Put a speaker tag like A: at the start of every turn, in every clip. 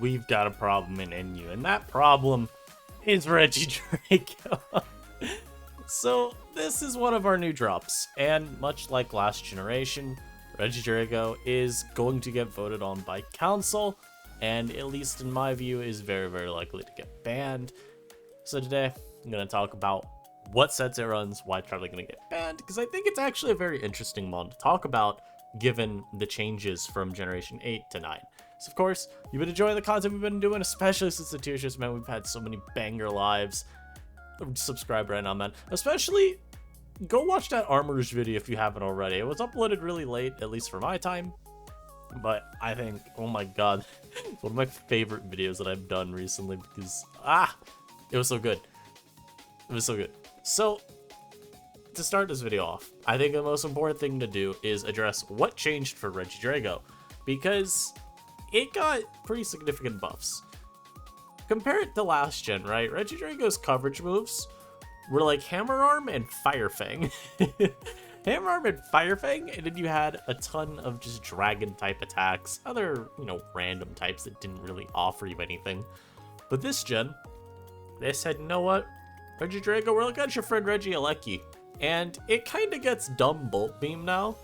A: we've got a problem in NU, and that problem is Regidrago. So this is one of our new drops, and much like last generation, Regidrago is going to get voted on by council, and at least in my view, is very, very likely to get banned. So today, I'm going to talk about what sets it runs, why it's probably going to get banned, because I think it's actually a very interesting mod to talk about, given the changes from Generation 8 to 9. So of course, you've been enjoying the content we've been doing, especially since the tier shifts, man. We've had so many banger lives. Subscribe right now, man. Especially, go watch that Armor's video if you haven't already. It was uploaded really late, at least for my time. But I think, oh my god, one of my favorite videos that I've done recently because, it was so good. It was so good. So, to start this video off, I think the most important thing to do is address what changed for Regidrago, because it got pretty significant buffs. Compare it to last gen, right? Regidrago's coverage moves were like Hammer Arm and Fire Fang. Hammer Arm and Fire Fang, and then you had a ton of just dragon type attacks, other, random types that didn't really offer you anything. But this gen, they said, you know what? Regidrago, we're looking at your friend Regieleki. And it kind of gets dumb Bolt Beam now.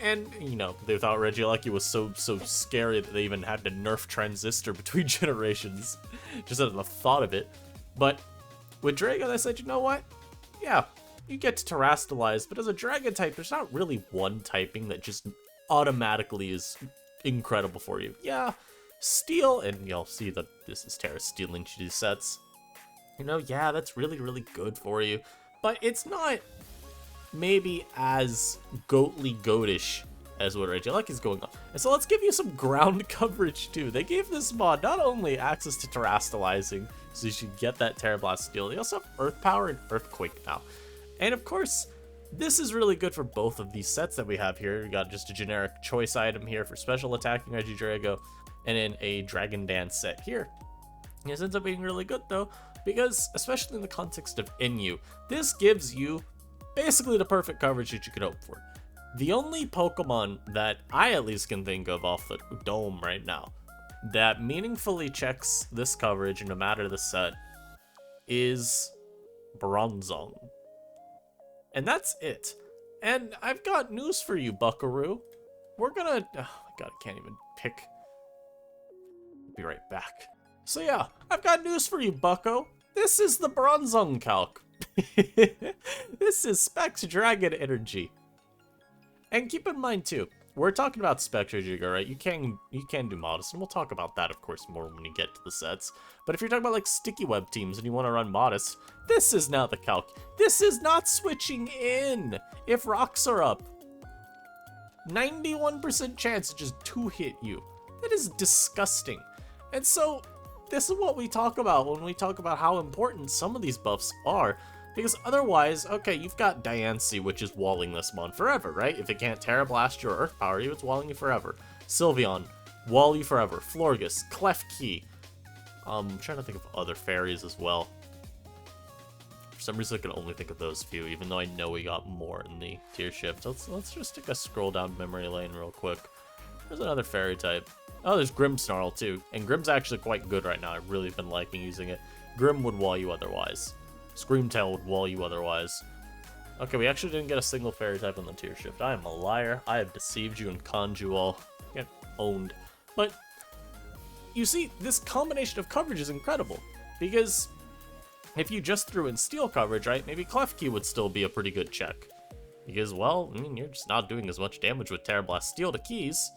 A: And, they thought Regieleki was so scary that they even had to nerf Transistor between generations. Just at the thought of it. But with Drago, they said, you know what? Yeah, you get to Terrastalize, but as a Dragon type, there's not really one typing that just automatically is incredible for you. Yeah, Steel, and you'll see that this is Terra stealing these sets. Yeah, that's really, really good for you. But it's not maybe as goatly goatish as what Regieleki is going on. And so let's give you some ground coverage too. They gave this mod not only access to Terrastalizing, so you should get that Terra Blast Steel, they also have Earth Power and Earthquake now. And of course, this is really good for both of these sets that we have here. We got just a generic choice item here for special attacking Regidrago, and then a Dragon Dance set here. This ends up being really good though, because especially in the context of NU, this gives you basically the perfect coverage that you could hope for. The only Pokemon that I at least can think of off the dome right now that meaningfully checks this coverage no matter the set is Bronzong. And that's it. And I've got news for you, Buckaroo. We're gonna... Oh my god, I can't even pick. Be right back. So yeah, I've got news for you, Bucko. This is the Bronzong calc. This is Specs Dragon Energy. And keep in mind too, we're talking about Spectre Jigger, right? You can do Modest, and we'll talk about that, of course, more when you get to the sets. But if you're talking about like Sticky Web teams and you want to run Modest, this is now the calc. This is not switching in. If rocks are up, 91% chance to just 2-hit you. That is disgusting. And so this is what we talk about when we talk about how important some of these buffs are. Because otherwise, okay, you've got Diancie, which is walling this mon forever, right? If it can't Terra Blast you or Earth Power you, it's walling you forever. Sylveon, wall you forever. Florges, Klefki. I'm trying to think of other fairies as well. For some reason, I can only think of those few, even though I know we got more in the tier shift. Let's just take a scroll down memory lane real quick. There's another fairy type. Oh, there's Grimmsnarl too, and Grimm's actually quite good right now. I've really been liking using it. Grimm would wall you otherwise. Screamtail would wall you otherwise. Okay, we actually didn't get a single fairy type on the tier shift. I am a liar. I have deceived you and conned you all. Get owned. But you see, this combination of coverage is incredible, because if you just threw in steel coverage, right, maybe Klefki would still be a pretty good check. Because, well, I mean, you're just not doing as much damage with Terra Blast Steel to keys.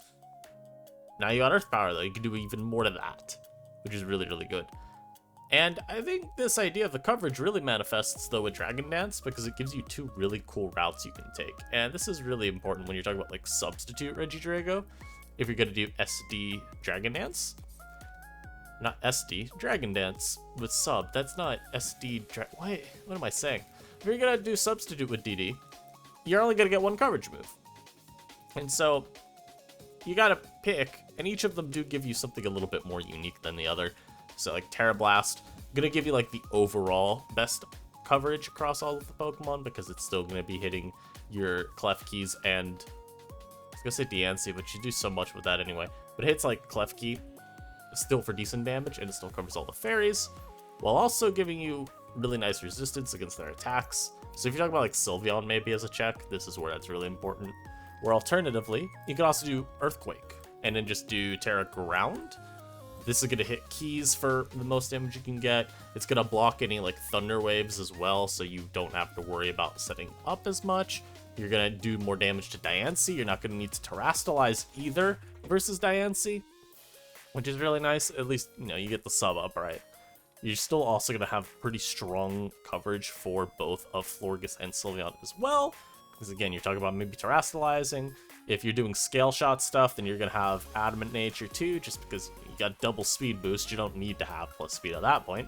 A: Now you got Earth Power, though. You can do even more to that, which is really, really good. And I think this idea of the coverage really manifests, though, with Dragon Dance, because it gives you two really cool routes you can take. And this is really important when you're talking about, like, substitute Regidrago. If you're going to do SD Dragon Dance. Not SD, Dragon Dance with sub. That's not SD... What am I saying? If you're going to do substitute with DD, you're only going to get one coverage move. And so, you got to pick, and each of them do give you something a little bit more unique than the other. So like Terra Blast, gonna give you like the overall best coverage across all of the Pokemon, because it's still gonna be hitting your Klefkis and I was gonna say Diancie, but you do so much with that anyway. But it hits like Klefki, still for decent damage, and it still covers all the fairies, while also giving you really nice resistance against their attacks. So if you're talking about like Sylveon maybe as a check, this is where that's really important. Or alternatively, you can also do Earthquake, and then just do Terra Ground. This is going to hit keys for the most damage you can get. It's going to block any like Thunder Waves as well, so you don't have to worry about setting up as much. You're going to do more damage to Diancie. You're not going to need to Terrastalize either versus Diancie, which is really nice. At least, you know, you get the sub up, right? You're still also going to have pretty strong coverage for both of Florges and Sylveon as well. Because again, you're talking about maybe Terrastalizing. If you're doing Scale Shot stuff, then you're going to have Adamant Nature too, just because you got double speed boost. You don't need to have plus speed at that point.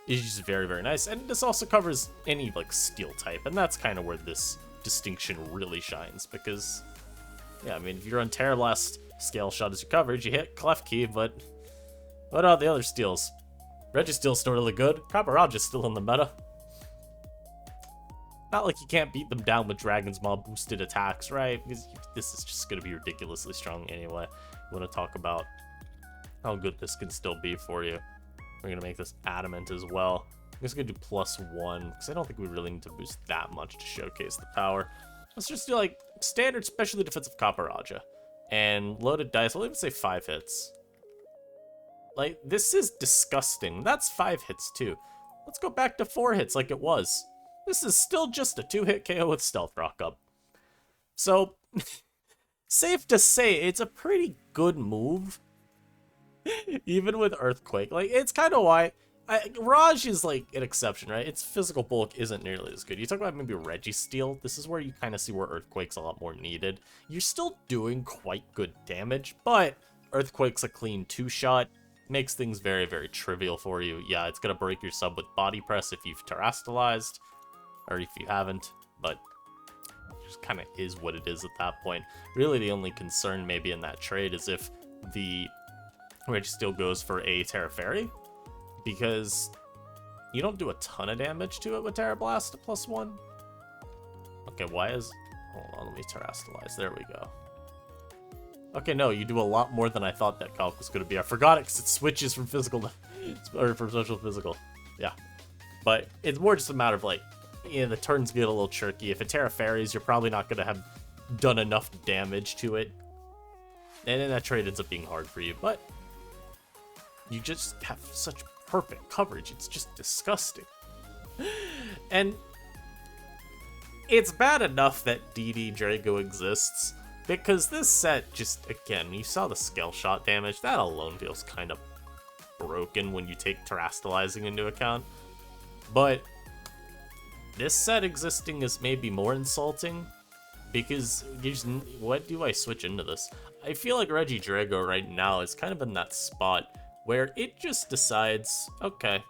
A: It's just very, very nice. And this also covers any like Steel type, and that's kind of where this distinction really shines. Because, yeah, I mean, if you're on Terra Blast, Scale Shot is your coverage. You hit Clef Key, but what about the other Steels? Registeel's still really good. Copperaj's still in the meta. Not like you can't beat them down with Dragon's Maw boosted attacks, right? Because this is just going to be ridiculously strong anyway. We want to talk about how good this can still be for you. We're going to make this Adamant as well. I'm just going to do +1, because I don't think we really need to boost that much to showcase the power. Let's just do like standard specially defensive Copperaja. And loaded dice, I'll even say 5 hits. Like, this is disgusting. That's 5 hits too. Let's go back to 4 hits like it was. This is still just a 2-hit KO with Stealth Rock up. So, safe to say, it's a pretty good move. Even with Earthquake. Like, it's kind of why... Raj is, like, an exception, right? Its physical bulk isn't nearly as good. You talk about maybe Registeel. This is where you kind of see where Earthquake's a lot more needed. You're still doing quite good damage, but Earthquake's a clean 2-shot. Makes things very, very trivial for you. Yeah, it's going to break your sub with Body Press if you've Terrastalized. Or if you haven't, but it just kind of is what it is at that point. Really, the only concern maybe in that trade is if the Registeel goes for a Terra Fairy, because you don't do a ton of damage to it with Terra Blast at +1. Okay, why is... Hold on, let me Terrastalize. There we go. Okay, no, you do a lot more than I thought that calc was going to be. I forgot it because it switches from physical to... or from social to physical. Yeah. But it's more just a matter of, like, yeah, the turns get a little tricky. If it Terra Fairies, you're probably not going to have done enough damage to it. And then that trade ends up being hard for you. But you just have such perfect coverage. It's just disgusting. And it's bad enough that DD Drago exists, because this set just, again, you saw the Scale Shot damage. That alone feels kind of broken when you take Terrastalizing into account. But this set existing is maybe more insulting, because what do I switch into this? I feel like Regidrago right now is kind of in that spot where it just decides, okay,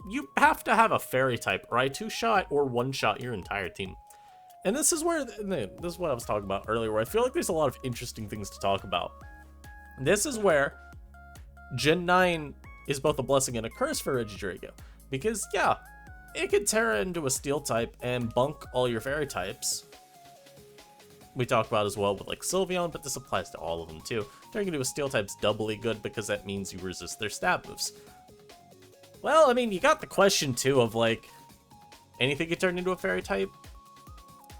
A: you have to have a fairy type, or I 2-shot or 1-shot your entire team. And this is where, this is what I was talking about earlier, where I feel like there's a lot of interesting things to talk about. This is where Gen 9 is both a blessing and a curse for Regidrago, because yeah, it could Terra into a Steel type and bunk all your Fairy types. We talked about as well with like Sylveon, but this applies to all of them too. Turning into a Steel type's doubly good because that means you resist their stab moves. Well, I mean, you got the question too of like, anything could turn into a Fairy type?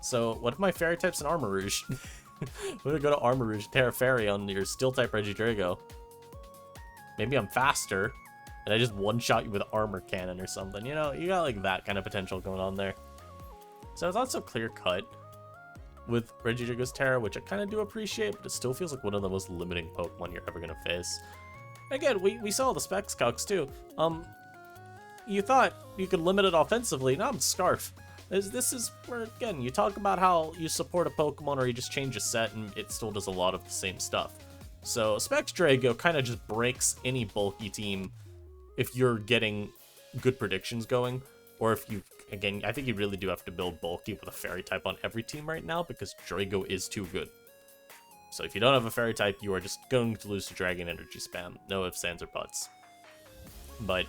A: So what if my Fairy type's an Armor Rouge? I'm gonna go to Armor Rouge, Terra Fairy on your Steel type Regidrago. Maybe I'm faster, and I just one-shot you with Armor Cannon or something. You know, you got like that kind of potential going on there. So it's not so clear-cut with Regidrago's Terra, which I kind of do appreciate, but it still feels like one of the most limiting Pokemon you're ever gonna face. Again, we saw the specs calcs too. You thought you could limit it offensively. Now I'm Scarf. This is where, again, you talk about how you support a Pokemon or you just change a set and it still does a lot of the same stuff. So Specs Drago kind of just breaks any bulky team if you're getting good predictions going, or if you, again, I think you really do have to build bulky with a Fairy type on every team right now because Drago is too good. So if you don't have a Fairy type, you are just going to lose to Dragon Energy spam. No ifs, ands, or buts. But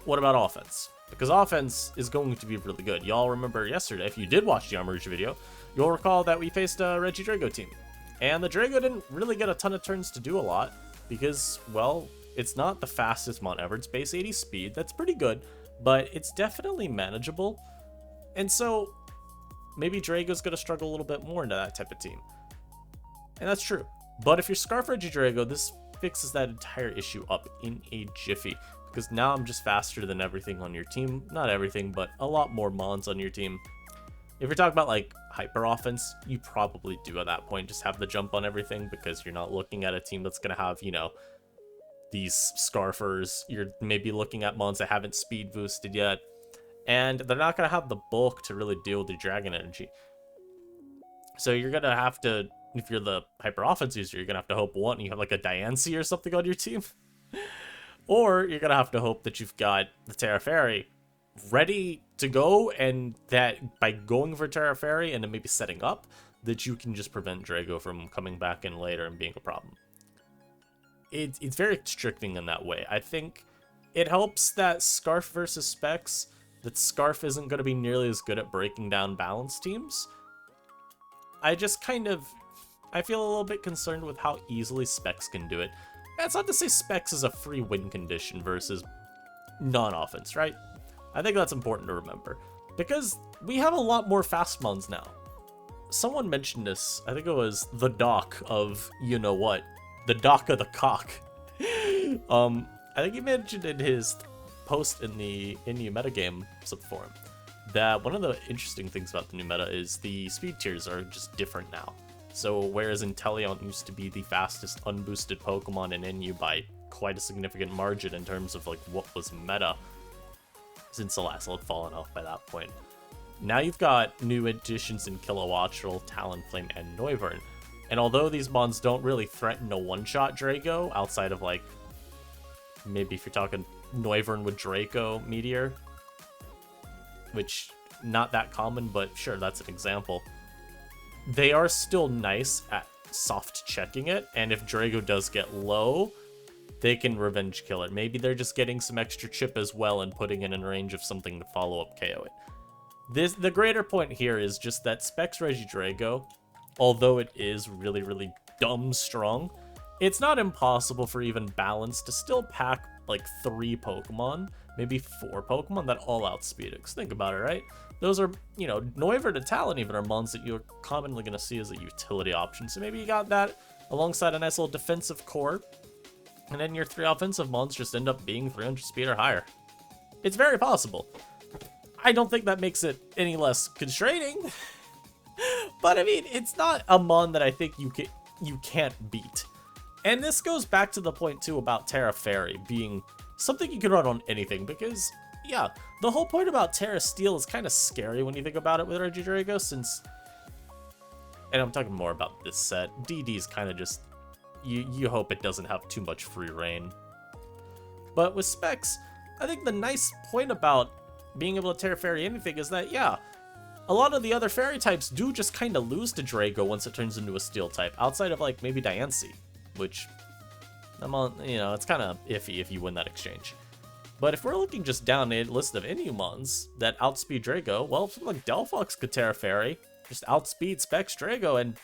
A: what about offense? Because offense is going to be really good. Y'all remember yesterday, if you did watch the Armor Rouge video, you'll recall that we faced a Regidrago team. And the Drago didn't really get a ton of turns to do a lot. because, well, it's not the fastest mon ever. It's base 80 speed. That's pretty good, but it's definitely manageable. And so maybe Drago's going to struggle a little bit more into that type of team. And that's true. But if you're Scarf Regidrago, this fixes that entire issue up in a jiffy. Because now I'm just faster than everything on your team. Not everything, but a lot more mons on your team. If you're talking about like hyper offense, you probably do at that point just have the jump on everything, because you're not looking at a team that's going to have, you know, these Scarfers. You're maybe looking at mons that haven't speed boosted yet. And they're not going to have the bulk to really deal with the dragon energy. So you're going to have to, if you're the hyper offense user, you're going to have to hope, one, you have like a Diancie or something on your team. Or you're going to have to hope that you've got the Terra Fairy ready to go, and that by going for Terra Fairy and then maybe setting up, that you can just prevent Drago from coming back in later and being a problem. It's very constricting in that way. I think it helps that Scarf versus Specs, that Scarf isn't going to be nearly as good at breaking down balanced teams. I feel a little bit concerned with how easily Specs can do it. That's not to say Specs is a free win condition versus non-offense, right? I think that's important to remember, because we have a lot more fast mons now. Someone mentioned this, I think it was the doc of you know what, the doc of the cock. I think he mentioned in his post in the new metagame subforum that one of the interesting things about the new meta is the speed tiers are just different now. So whereas Inteleon used to be the fastest unboosted Pokemon in NU by quite a significant margin in terms of like what was meta, since Salazzle had fallen off by that point. Now you've got new additions in Kilowattrel, Talonflame, and Noivern. And although these mons don't really threaten a one-shot Drago, outside of like, maybe if you're talking Noivern with Draco Meteor, which not that common, but sure, that's an example. They are still nice at soft checking it, and if Drago does get low, they can revenge kill it. Maybe they're just getting some extra chip as well and putting it in range of something to follow up KO it. The greater point here is just that Specs Regidrago, although it is really, really dumb strong, it's not impossible for even balance to still pack like 3 Pokemon, maybe 4 Pokemon that all outspeed it. 'Cause think about it, right? Those are, you know, Noivern and Talon even are mons that you're commonly going to see as a utility option. So maybe you got that alongside a nice little defensive core, and then your 3 offensive mons just end up being 300 speed or higher. It's very possible. I don't think that makes it any less constraining. But I mean, it's not a mon that I think you can't beat. And this goes back to the point too about Terra Fairy being something you can run on anything, because yeah, the whole point about Terra Steel is kind of scary when you think about it with Regidrago, since, and I'm talking more about this set, DD's kind of just, you hope it doesn't have too much free reign. But with Specs, I think the nice point about being able to Terra Fairy anything is that, yeah, a lot of the other fairy types do just kind of lose to Drago once it turns into a steel type, outside of like maybe Diancie, which I'm on, you know, it's kind of iffy if you win that exchange. But if we're looking just down a list of Inumons that outspeed Drago, well, something like Delphox could Terra Fairy, just outspeed Specs Drago, and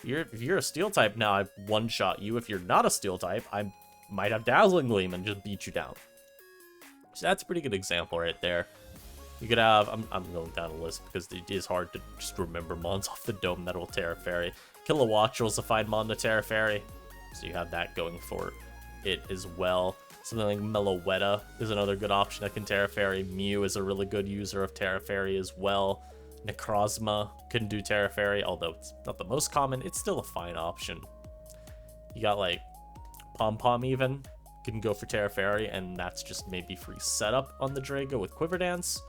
A: if you're a steel type now, I one-shot you. If you're not a steel type, I might have Dazzling Gleam and just beat you down. So that's a pretty good example right there. You could have, I'm going down a list because it is hard to just remember mons off the dome that will Terra Fairy. Kilowattrel's a fine mon to Terra Fairy, so you have that going for it as well. Something like Meloetta is another good option that can Terra Fairy. Mew is a really good user of Terra Fairy as well. Necrozma can do Terra Fairy, although it's not the most common, it's still a fine option. You got like Pom Pom even can go for Terra Fairy, and that's just maybe free setup on the Drago with Quiver Dance.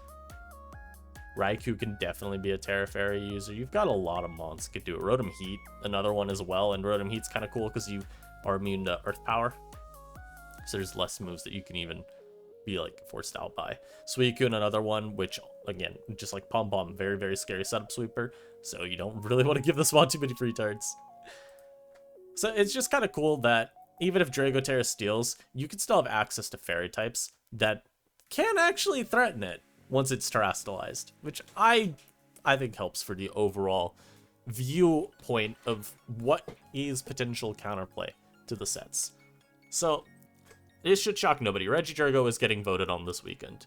A: Raikou can definitely be a Terra Fairy user. You've got a lot of mons that could do it. Rotom Heat, another one as well, and Rotom Heat's kind of cool because you are immune to Earth Power. So there's less moves that you can even be like forced out by. Suicune, another one, which again, just like Pom Pom, very, very scary setup sweeper. So you don't really want to give this one too many free turns. So it's just kind of cool that even if Drago Terra steals, you can still have access to fairy types that can actually threaten it once it's terastallized, which I think helps for the overall viewpoint of what is potential counterplay to the sets. So, this should shock nobody. Regidrago is getting voted on this weekend.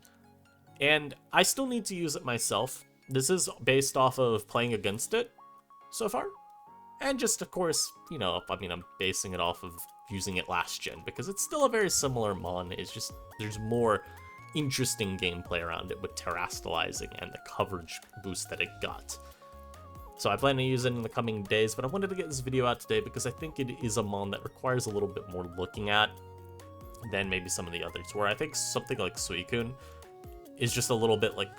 A: And I still need to use it myself. This is based off of playing against it so far. And just, of course, you know, I mean, I'm basing it off of using it last gen, because it's still a very similar mon. It's just, there's more interesting gameplay around it with terastallizing and the coverage boost that it got. So I plan to use it in the coming days, but I wanted to get this video out today because I think it is a mon that requires a little bit more looking at than maybe some of the others, where I think something like Suicune is just a little bit, like,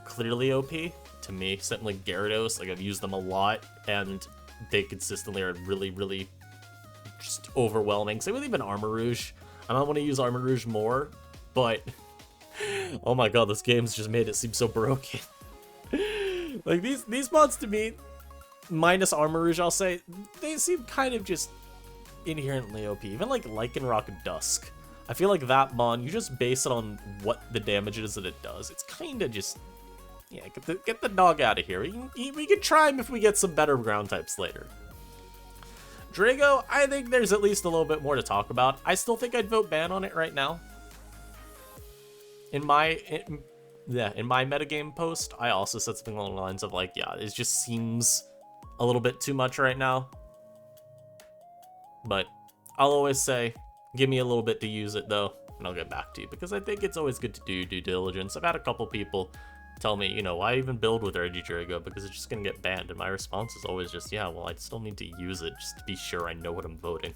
A: clearly OP to me. Something like Gyarados, like, I've used them a lot, and they consistently are really, really just overwhelming. Same with even Armor Rouge. I might want to use Armor Rouge more, but oh my god, this game's just made it seem so broken. Like, these mods to me, minus Armor Rouge, I'll say, they seem kind of just inherently OP. Even like Lycanroc Dusk. I feel like that mon, you just base it on what the damage is that it does. It's kind of just, yeah, get the dog out of here. We can try him if we get some better ground types later. Drago, I think there's at least a little bit more to talk about. I still think I'd vote ban on it right now. In my metagame post, I also said something along the lines of, like, yeah, it just seems a little bit too much right now. But I'll always say, give me a little bit to use it, though, and I'll get back to you, because I think it's always good to do due diligence. I've had a couple people tell me, you know, why even build with Regidrago, because it's just going to get banned, and my response is always just, yeah, well, I still need to use it just to be sure I know what I'm voting.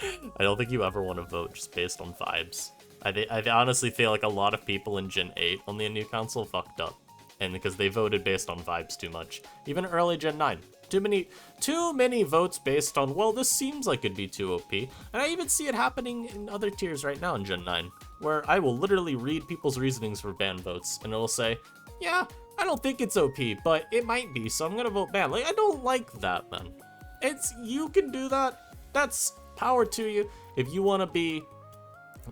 A: I don't think you ever want to vote just based on vibes. I honestly feel like a lot of people in Gen 8 on the new console fucked up, and because they voted based on vibes too much. Even early Gen 9. Too many votes based on, well, this seems like it'd be too OP. And I even see it happening in other tiers right now in Gen 9, where I will literally read people's reasonings for ban votes, and it'll say, yeah, I don't think it's OP, but it might be, so I'm gonna vote ban. Like, I don't like that, man. You can do that. That's power to you. If you want to be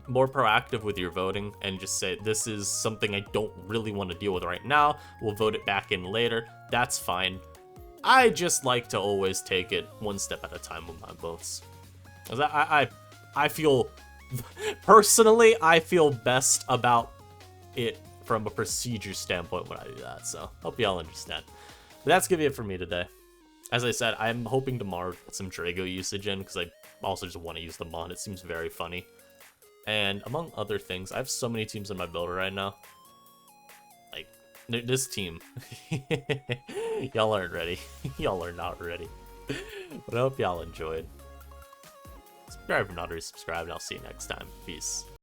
A: more proactive with your voting and just say, this is something I don't really want to deal with right now, we'll vote it back in later, that's fine. I just like to always take it one step at a time with my votes. I feel, personally, I feel best about it from a procedure standpoint when I do that, so hope y'all understand. But that's gonna be it for me today. As I said, I'm hoping tomorrow to put some Drago usage in, because I also just want to use the mod. It seems very funny. And among other things, I have so many teams in my builder right now. Like, this team. Y'all aren't ready. Y'all are not ready. But I hope y'all enjoyed. Subscribe if you're not already subscribed, and I'll see you next time. Peace.